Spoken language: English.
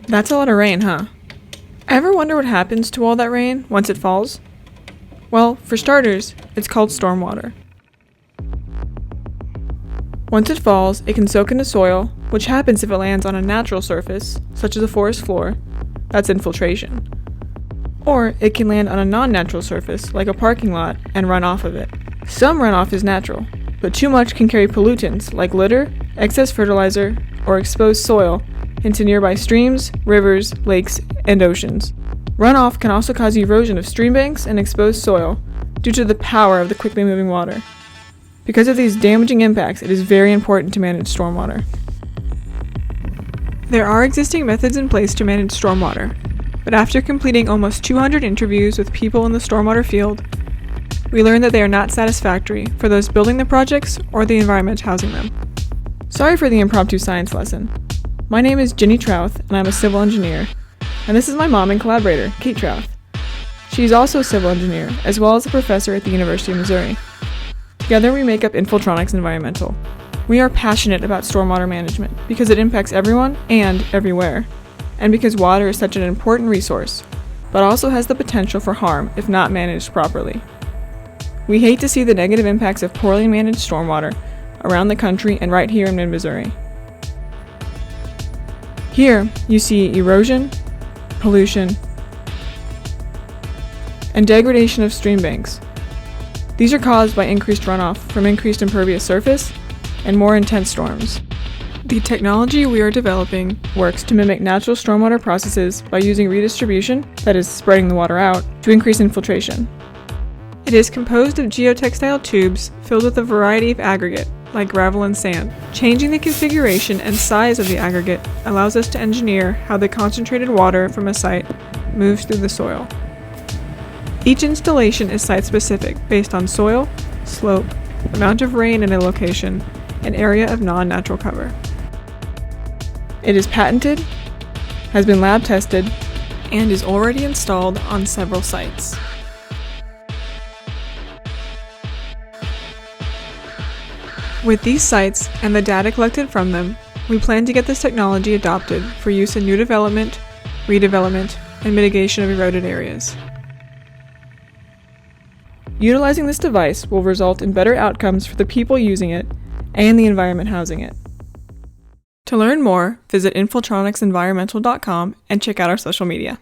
That's a lot of rain, huh? Ever wonder what happens to all that rain once it falls? Well, for starters, it's called stormwater. Once it falls, it can soak into soil, which happens if it lands on a natural surface, such as a forest floor. That's infiltration. Or it can land on a non-natural surface, like a parking lot, and run off of it. Some runoff is natural, but too much can carry pollutants like litter, excess fertilizer, or exposed soil into nearby streams, rivers, lakes, and oceans. Runoff can also cause erosion of stream banks and exposed soil due to the power of the quickly moving water. Because of these damaging impacts, it is very important to manage stormwater. There are existing methods in place to manage stormwater, but after completing almost 200 interviews with people in the stormwater field, we learned that they are not satisfactory for those building the projects or the environment housing them. Sorry for the impromptu science lesson. My name is Ginny Trouth, and I'm a civil engineer. And this is my mom and collaborator, Kate Trouth. She's also a civil engineer, as well as a professor at the University of Missouri. Together we make up Infiltronics Environmental. We are passionate about stormwater management because it impacts everyone and everywhere, and because water is such an important resource, but also has the potential for harm if not managed properly. We hate to see the negative impacts of poorly managed stormwater around the country and right here in mid-Missouri. Here, you see erosion, pollution, and degradation of stream banks. These are caused by increased runoff from increased impervious surface and more intense storms. The technology we are developing works to mimic natural stormwater processes by using redistribution, that is, spreading the water out, to increase infiltration. It is composed of geotextile tubes filled with a variety of aggregate, like gravel and sand. Changing the configuration and size of the aggregate allows us to engineer how the concentrated water from a site moves through the soil. Each installation is site-specific based on soil, slope, amount of rain in a location, and area of non-natural cover. It is patented, has been lab tested, and is already installed on several sites. With these sites and the data collected from them, we plan to get this technology adopted for use in new development, redevelopment, and mitigation of eroded areas. Utilizing this device will result in better outcomes for the people using it and the environment housing it. To learn more, visit infiltronicsenvironmental.com and check out our social media.